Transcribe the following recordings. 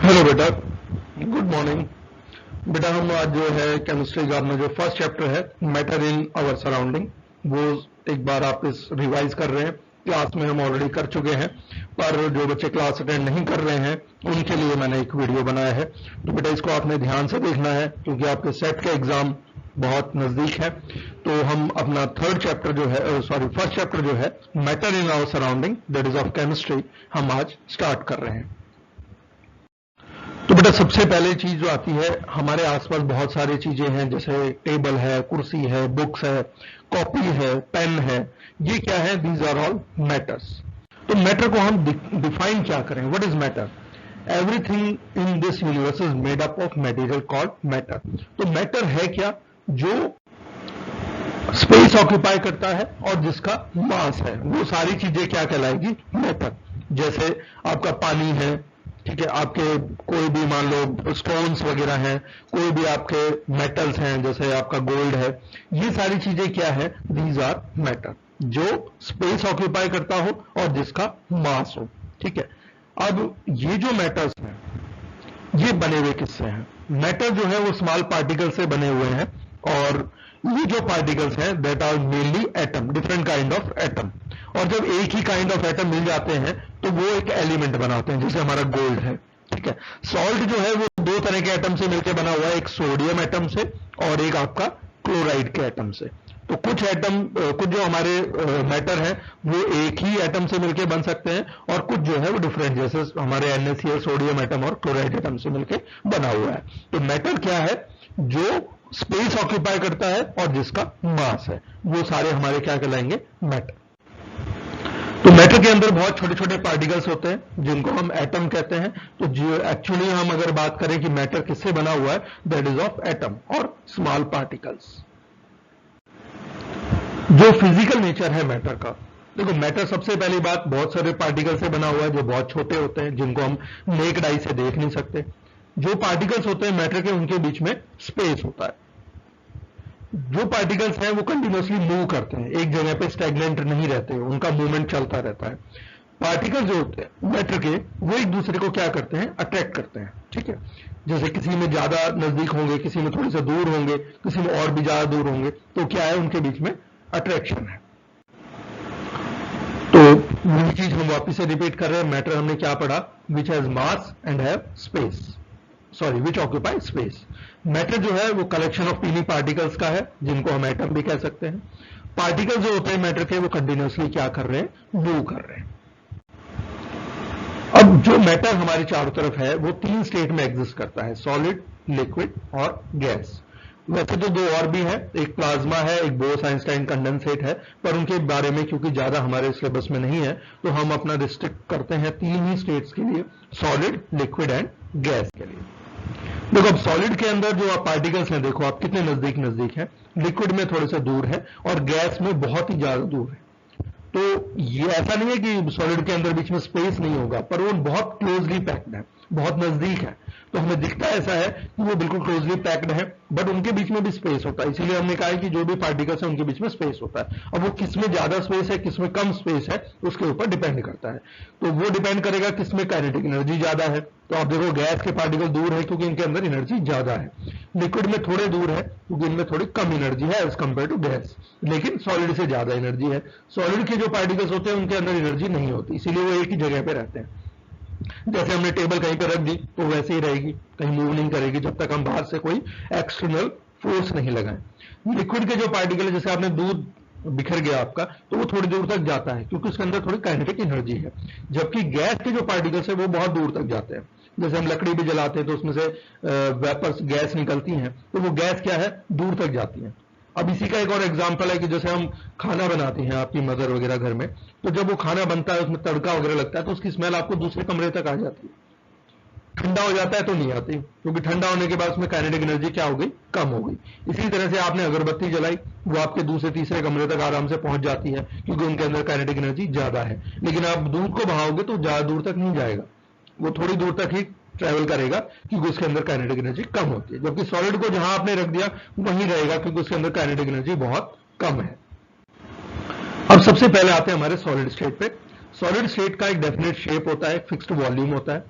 Hello बेटा, good morning. बेटा हम आज जो है केमिस्ट्री का अपना जो फर्स्ट चैप्टर है मैटर इन आवर सराउंडिंग, वो एक बार आप इस रिवाइज कर रहे हैं। क्लास में हम ऑलरेडी कर चुके हैं, पर जो बच्चे क्लास अटेंड नहीं कर रहे हैं उनके लिए मैंने एक वीडियो बनाया है। तो बेटा इसको आपने ध्यान से देखना है क्योंकि आपके सेट का एग्जाम बहुत नजदीक है। तो हम अपना फर्स्ट चैप्टर जो है matter in our surrounding that is of chemistry, हम आज स्टार्ट कर रहे हैं। तो बेटा सबसे पहले चीज जो आती है, हमारे आसपास बहुत सारी चीजें हैं, जैसे टेबल है, कुर्सी है, बुक्स है, कॉपी है, पेन है। ये क्या है? These are all matters. तो मैटर को हम डिफाइन क्या करें? What is matter? Everything in this universe is made up of material called matter. तो मैटर है क्या? जो स्पेस ऑक्यूपाई करता है और जिसका मास है, वो सारी चीजें क्या कहलाएगी? मैटर। जैसे आपका पानी है, ठीक है, आपके कोई भी मान लो स्टोन्स वगैरह हैं, कोई भी आपके मेटल्स हैं जैसे आपका गोल्ड है, ये सारी चीजें क्या है? दीज आर मैटर, जो स्पेस ऑक्यूपाई करता हो और जिसका मास हो। ठीक है, अब ये जो मैटर्स हैं ये बने हुए किससे हैं? मैटर जो है वो स्मॉल पार्टिकल से बने हुए हैं, और ये जो पार्टिकल्स हैं that are mainly atom, different kind of atom. और जब एक ही काइंड ऑफ एटम मिल जाते हैं तो वो एक एलिमेंट बनाते हैं, जैसे हमारा गोल्ड है। ठीक है, सॉल्ट जो है वो दो तरह के एटम से मिलकर बना हुआ है, एक सोडियम एटम से और एक आपका क्लोराइड के एटम से। तो कुछ जो हमारे मैटर है वो एक ही एटम से मिलकर बन सकते हैं, और कुछ जो है वो डिफरेंट, जैसे हमारे NaCl सोडियम एटम और क्लोराइड एटम से मिलकर बना हुआ है। तो मैटर क्या है? जो स्पेस ऑक्यूपाई करता है और जिसका मास है, वो सारे हमारे क्या कहलाएंगे? मैटर। तो मैटर के अंदर बहुत छोटे छोटे पार्टिकल्स होते हैं जिनको हम एटम कहते हैं। तो जो एक्चुअली हम अगर बात करें कि मैटर किससे बना हुआ है, दैट इज ऑफ एटम और स्मॉल पार्टिकल्स। जो फिजिकल नेचर है मैटर का, देखो मैटर सबसे पहली बात बहुत सारे पार्टिकल से बना हुआ है जो बहुत छोटे होते हैं, जिनको हम नेक्ड आई से देख नहीं सकते। जो पार्टिकल्स होते हैं मैटर के, उनके बीच में स्पेस होता है। जो पार्टिकल्स हैं वो कंटिन्यूअसली मूव करते हैं, एक जगह पे स्टैग्नेंट नहीं रहते, उनका मूवमेंट चलता रहता है। पार्टिकल्स जो होते हैं मैटर के, वो एक दूसरे को क्या करते हैं? अट्रैक्ट करते हैं। ठीक है, जैसे किसी में ज्यादा नजदीक होंगे, किसी में थोड़े से दूर होंगे, किसी में और भी ज्यादा दूर होंगे, तो क्या है? उनके बीच में अट्रैक्शन है। तो वही चीज हम वापिस से रिपीट कर रहे हैं। मैटर हमने क्या पढ़ा? Which has mass and have space, which occupy space. Matter जो है वो कलेक्शन ऑफ टीनी पार्टिकल्स का है, जिनको हम एटम भी कह सकते हैं। पार्टिकल्स जो होते हैं मैटर के, वो कंटिन्यूअसली क्या कर रहे हैं? मूव कर रहे हैं। अब जो मैटर हमारे चारों तरफ है वो तीन स्टेट में एग्जिस्ट करता है, सॉलिड, लिक्विड और गैस। वैसे तो दो और भी है, एक प्लाज्मा है, एक बोस-आइंस्टाइन कंडेंसेट है, पर उनके बारे में क्योंकि ज्यादा हमारे सिलेबस में नहीं है तो हम अपना रिस्ट्रिक्ट करते हैं तीन ही स्टेट्स के लिए, सॉलिड, लिक्विड एंड गैस के लिए। देखो अब सॉलिड के अंदर जो आप पार्टिकल्स हैं, देखो आप कितने नजदीक नजदीक हैं, लिक्विड में थोड़े से दूर है और गैस में बहुत ही ज्यादा दूर है। तो ये ऐसा नहीं है कि सॉलिड के अंदर बीच में स्पेस नहीं होगा, पर वो बहुत क्लोजली पैक्ड है, बहुत नजदीक है। तो हमें दिखता ऐसा है कि वो बिल्कुल क्लोजली पैक्ड है, बट उनके बीच में भी स्पेस होता है। इसीलिए हमने कहा है कि जो भी पार्टिकल्स है उनके बीच में स्पेस होता है। अब वो किसमें ज्यादा स्पेस है, किसमें कम स्पेस है, उसके ऊपर डिपेंड करता है। तो वो डिपेंड करेगा किसमें काइनेटिक एनर्जी ज्यादा है। तो आप देखो गैस के पार्टिकल दूर है क्योंकि इनके अंदर एनर्जी ज्यादा है, लिक्विड में थोड़े दूर है क्योंकि इनमें थोड़ी कम एनर्जी है एज कंपेयर टू गैस, लेकिन सॉलिड से ज्यादा एनर्जी है। सॉलिड के जो पार्टिकल्स होते हैं उनके अंदर एनर्जी नहीं होती, इसीलिए वो एक ही जगह पे रहते हैं। जैसे हमने टेबल कहीं पे रख दी तो वैसे ही रहेगी, कहीं मूव नहीं करेगी जब तक हम बाहर से कोई एक्सटर्नल फोर्स नहीं लगाएं। लिक्विड के जो पार्टिकल है, जैसे आपने दूध बिखर गया आपका, तो वो थोड़ी दूर तक जाता है क्योंकि उसके अंदर थोड़ी काइनेटिक एनर्जी है। जबकि गैस के जो पार्टिकल्स है वो बहुत दूर तक जाते हैं। जैसे हम लकड़ी भी जलाते हैं तो उसमें से वेपर्स, गैस निकलती हैं, तो वो गैस क्या है? दूर तक जाती है। अब इसी का एक और एग्जांपल है कि जैसे हम खाना बनाते हैं, आपकी मदर वगैरह घर में, तो जब वो खाना बनता है उसमें तड़का वगैरह लगता है तो उसकी स्मेल आपको दूसरे कमरे तक आ जाती है। ठंडा हो जाता है तो नहीं आती, क्योंकि ठंडा होने के बाद उसमें काइनेटिक एनर्जी क्या हो गई? कम हो गई। इसी तरह से आपने अगरबत्ती जलाई, वो आपके दूसरे तीसरे कमरे तक आराम से पहुंच जाती है क्योंकि उनके अंदर काइनेटिक एनर्जी ज्यादा है। लेकिन आप दूध को बहाओगे तो ज्यादा दूर तक नहीं जाएगा, वो थोड़ी दूर तक ही ट्रैवल करेगा क्योंकि उसके अंदर काइनेटिक एनर्जी कम होती है। जबकि सॉलिड को जहां आपने रख दिया वहीं रहेगा क्योंकि उसके अंदर काइनेटिक एनर्जी बहुत कम है। अब सबसे पहले आते हैं हमारे सॉलिड स्टेट पे। सॉलिड स्टेट का एक डेफिनेट शेप होता है, फिक्स्ड वॉल्यूम होता है,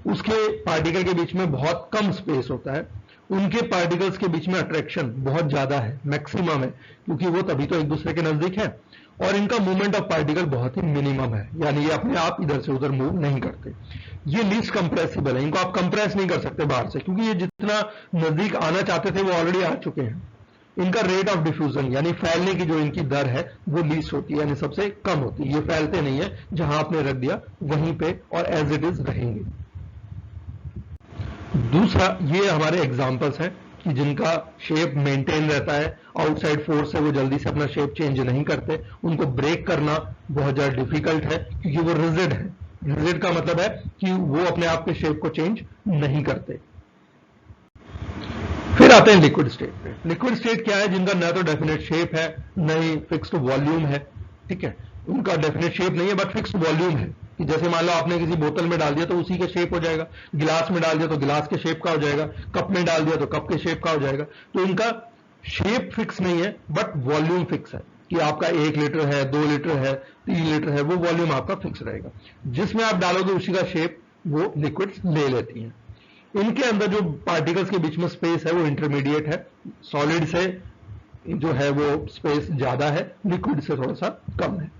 उसके पार्टिकल के बीच में बहुत कम स्पेस होता है, उनके पार्टिकल्स के बीच में अट्रैक्शन बहुत ज्यादा है, मैक्सिमम है, क्योंकि वो तभी तो एक दूसरे के नजदीक है, और इनका मूवमेंट ऑफ पार्टिकल बहुत ही मिनिमम है, यानी ये अपने आप इधर से उधर मूव नहीं करते। ये लीस्ट कंप्रेसिबल है, इनको आप कंप्रेस नहीं कर सकते बाहर से, क्योंकि ये जितना नजदीक आना चाहते थे वो ऑलरेडी आ चुके हैं। इनका रेट ऑफ डिफ्यूजन यानी फैलने की जो इनकी दर है वो लीस्ट होती है, यानी सबसे कम होती है। ये फैलते नहीं है, जहां आपने रख दिया वहीं पे और एज इट इज रहेंगे। दूसरा, ये हमारे एग्जांपल्स हैं कि जिनका शेप मेंटेन रहता है, आउटसाइड फोर्स से वो जल्दी से अपना शेप चेंज नहीं करते, उनको ब्रेक करना बहुत ज्यादा डिफिकल्ट है, क्योंकि वो रिजिड है। रिजिड का मतलब है कि वो अपने आप के शेप को चेंज नहीं करते। फिर आते हैं लिक्विड स्टेट पे। लिक्विड स्टेट क्या है? जिनका ना तो डेफिनेट शेप है, न ही फिक्स्ड वॉल्यूम है। ठीक है, उनका डेफिनेट शेप नहीं है बट फिक्स्ड वॉल्यूम है, कि जैसे मान लो आपने किसी बोतल में डाल दिया तो उसी के शेप हो जाएगा, गिलास में डाल दिया तो गिलास के शेप का हो जाएगा, कप में डाल दिया तो कप के शेप का हो जाएगा। तो इनका शेप फिक्स नहीं है बट वॉल्यूम फिक्स है, कि आपका 1 लीटर है, 2 लीटर है, 3 लीटर है, वो वॉल्यूम आपका फिक्स रहेगा। जिसमें आप डालोगे उसी का शेप वो लिक्विड्स ले लेती हैं। इनके अंदर जो पार्टिकल्स के बीच में स्पेस है वो इंटरमीडिएट है, सॉलिड से जो है वो स्पेस ज्यादा है, लिक्विड से थोड़ा सा कम है।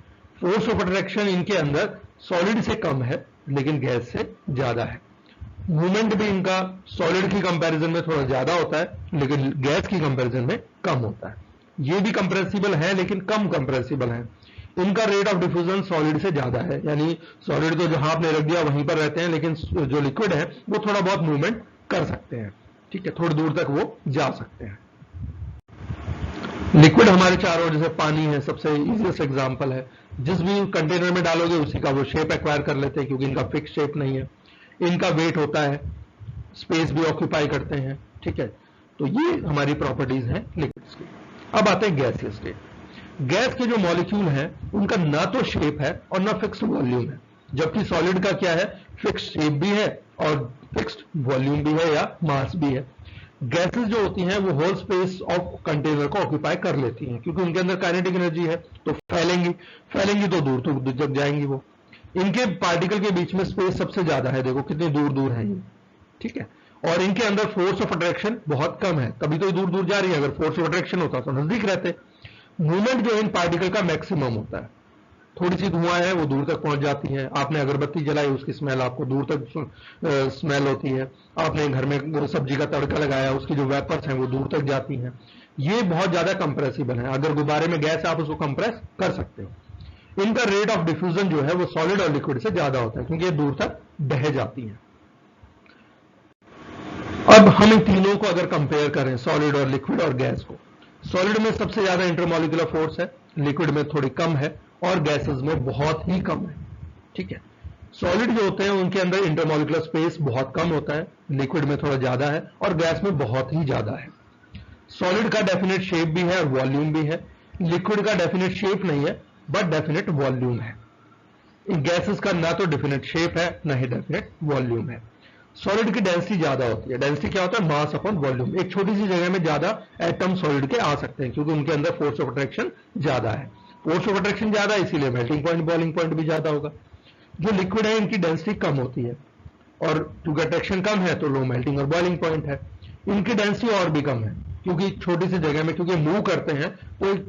फोर्स ऑफ अट्रैक्शन इनके अंदर सॉलिड से कम है लेकिन गैस से ज्यादा है। मूवमेंट भी इनका सॉलिड की कंपैरिजन में थोड़ा ज्यादा होता है लेकिन गैस की कंपैरिजन में कम होता है। ये भी कंप्रेसिबल है लेकिन कम कंप्रेसिबल है। इनका रेट ऑफ डिफ्यूजन सॉलिड से ज्यादा है, यानी सॉलिड तो जहां आपने रख दिया वहीं पर रहते हैं, लेकिन जो लिक्विड है वो थोड़ा बहुत मूवमेंट कर सकते हैं। ठीक है, थोड़ी दूर तक वो जा सकते हैं। लिक्विड हमारे चारों, जैसे पानी है सबसे इजीएस्ट एग्जांपल है, जिस भी कंटेनर में डालोगे उसी का वो शेप एक्वायर कर लेते हैं, क्योंकि इनका फिक्स शेप नहीं है। इनका वेट होता है, स्पेस भी ऑक्यूपाई करते हैं। ठीक है, तो ये हमारी प्रॉपर्टीज हैं लिक्विड्स की। अब आते हैं गैसियस स्टेट। गैस के जो मॉलिक्यूल हैं उनका ना तो शेप है और ना फिक्स्ड वॉल्यूम है, जबकि सॉलिड का क्या है? फिक्स्ड शेप भी है और फिक्स्ड वॉल्यूम भी है या मास भी है। गैसेस जो होती हैं वो होल स्पेस ऑफ कंटेनर को ऑक्यूपाई कर लेती हैं, क्योंकि उनके अंदर काइनेटिक एनर्जी है, तो फैलेंगी तो दूर तक जाएंगी वो। इनके पार्टिकल के बीच में स्पेस सबसे ज्यादा है, देखो कितनी दूर दूर है ये। ठीक है, और इनके अंदर फोर्स ऑफ अट्रैक्शन बहुत कम है, तभी तो दूर दूर जा रही है। अगर फोर्स ऑफ अट्रैक्शन होता तो नजदीक रहते। मूवमेंट जो इन पार्टिकल का मैक्सिमम होता है, थोड़ी सी धुआं है वो दूर तक पहुंच जाती है, आपने अगरबत्ती जलाई उसकी स्मेल आपको दूर तक स्मेल होती है, आपने घर में सब्जी का तड़का लगाया उसकी जो वेपर्स हैं वो दूर तक जाती हैं। ये बहुत ज्यादा कंप्रेसिबल है, अगर गुब्बारे में गैस आप उसको कंप्रेस कर सकते हो। इनका रेट ऑफ डिफ्यूजन जो है वो सॉलिड और लिक्विड से ज्यादा होता है, क्योंकि ये दूर तक बह जाती हैं। अब हम इन तीनों को अगर कंपेयर करें, सॉलिड और लिक्विड और गैस को, सॉलिड में सबसे ज्यादा इंटरमॉलिक्यूलर फोर्स है, लिक्विड में थोड़ी कम है और गैसेस में बहुत ही कम है। ठीक है, सॉलिड जो होते हैं उनके अंदर इंटरमॉलिक्यूलर स्पेस बहुत कम होता है, लिक्विड में थोड़ा ज्यादा है और गैस में बहुत ही ज्यादा है। सॉलिड का डेफिनेट शेप भी है और वॉल्यूम भी है, लिक्विड का डेफिनेट शेप नहीं है बट डेफिनेट वॉल्यूम है। गैसेस का ना तो डेफिनेट शेप है ना ही डेफिनेट वॉल्यूम है। सॉलिड की डेंसिटी ज्यादा होती है। डेंसिटी क्या होता है? Mass upon volume. एक छोटी सी जगह में ज्यादा एटम सॉलिड के आ सकते हैं, क्योंकि उनके अंदर फोर्स ऑफ अट्रैक्शन ज्यादा है। फोर्स ऑफ अट्रैक्शन ज्यादा है, इसीलिए मेल्टिंग पॉइंट, बॉइलिंग पॉइंट भी ज्यादा होगा। जो लिक्विड है इनकी डेंसिटी कम होती है, और क्योंकि अट्रैक्शन कम है तो लो मेल्टिंग और बॉइलिंग पॉइंट है। इनकी डेंसिटी और भी कम है, क्योंकि छोटी सी जगह में क्योंकि मूव करते हैं तो एक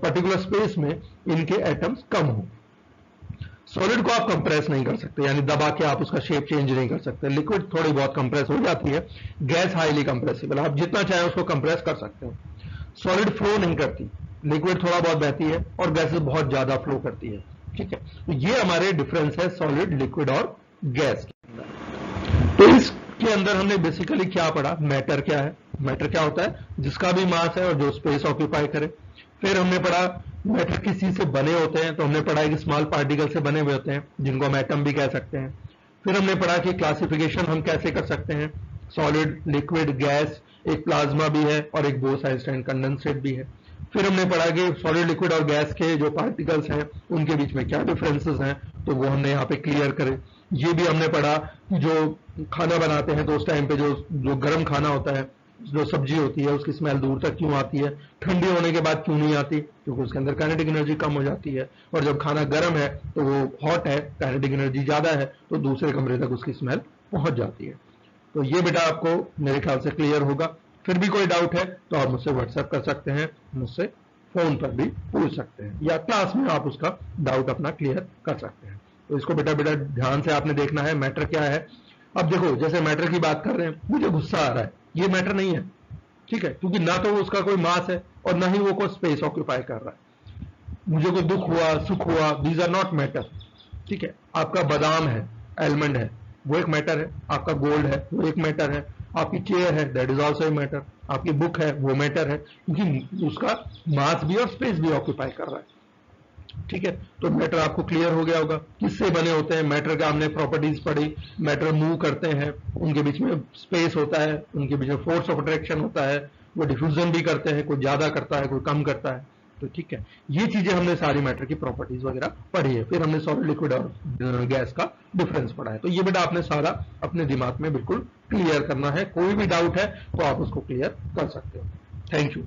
पर्टिकुलर स्पेस में इनके एटम्स कम हो। सॉलिड को आप कंप्रेस नहीं कर सकते, यानी दबा के आप उसका शेप चेंज नहीं कर सकते। लिक्विड थोड़ी बहुत कंप्रेस हो जाती है, गैस हाईली कंप्रेसिबल, आप जितना चाहे उसको कंप्रेस कर सकते हो। सॉलिड फ्लो नहीं करती, लिक्विड थोड़ा बहुत बहती है और गैसेस बहुत ज्यादा फ्लो करती है। ठीक है, तो ये हमारे डिफरेंस है सॉलिड, लिक्विड और गैस के अंदर। तो इसके अंदर हमने बेसिकली क्या पढ़ा? मैटर क्या है? मैटर क्या होता है? जिसका भी मास है और जो स्पेस ऑक्यूपाई करे। फिर हमने पढ़ा मैटर किस चीज से बने होते हैं, तो हमने पढ़ा कि स्मॉल पार्टिकल से बने हुए होते हैं, जिनको हम एटम भी कह सकते हैं। फिर हमने पढ़ा कि क्लासिफिकेशन हम कैसे कर सकते हैं, सॉलिड, लिक्विड, गैस, एक प्लाज्मा भी है और एक बोस-आइंस्टाइन कंडेंसेट भी है। फिर हमने पढ़ा कि सॉलिड, लिक्विड और गैस के जो पार्टिकल्स हैं उनके बीच में क्या डिफरेंसेस हैं, तो वो हमने यहाँ पे क्लियर करे। ये भी हमने पढ़ा कि जो खाना बनाते हैं तो उस टाइम पे जो गर्म खाना होता है, जो सब्जी होती है उसकी स्मेल दूर तक क्यों आती है, ठंडी होने के बाद क्यों नहीं आती, क्योंकि उसके अंदर काइनेटिक एनर्जी कम हो जाती है। और जब खाना गर्म है तो वो हॉट है, काइनेटिक एनर्जी ज्यादा है, तो दूसरे कमरे तक उसकी स्मेल पहुंच जाती है। तो ये बेटा आपको मेरे ख्याल से क्लियर होगा। फिर भी कोई डाउट है तो आप मुझसे व्हाट्सएप कर सकते हैं, मुझसे फोन पर भी पूछ सकते हैं, या क्लास में आप उसका डाउट अपना क्लियर कर सकते हैं। तो इसको बेटा बेटा ध्यान से आपने देखना है, मैटर क्या है। अब देखो, जैसे मैटर की बात कर रहे हैं, मुझे गुस्सा आ रहा है, ये मैटर नहीं है, ठीक है, क्योंकि ना तो उसका कोई मास है और ना ही वो कोई स्पेस ऑक्यूपाई कर रहा है। मुझे कोई दुख हुआ, सुख हुआ, दीज आर नॉट मैटर, ठीक है। आपका बादाम है, एलमंड है, वो एक मैटर है। आपका गोल्ड है, वो एक मैटर है। आपकी चेयर है, that is also a matter. आपकी बुक है, वो मैटर है, क्योंकि उसका मास भी और स्पेस भी ऑक्यूपाई कर रहा है, ठीक है। तो मैटर आपको क्लियर हो गया होगा, किससे बने होते हैं मैटर का, हमने प्रॉपर्टीज पढ़ी। मैटर मूव करते हैं, उनके बीच में स्पेस होता है, उनके बीच में फोर्स ऑफ अट्रैक्शन होता है, वो डिफ्यूजन भी करते हैं, कोई ज्यादा करता है, कोई कम करता है। तो ठीक है, ये चीजें हमने सारी मैटर की प्रॉपर्टीज वगैरह पढ़ी है। फिर हमने सॉलिड, लिक्विड और गैस का डिफरेंस पढ़ा है। तो ये बेटा आपने सारा अपने दिमाग में बिल्कुल क्लियर करना है। कोई भी डाउट है तो आप उसको क्लियर कर सकते हो। Thank you.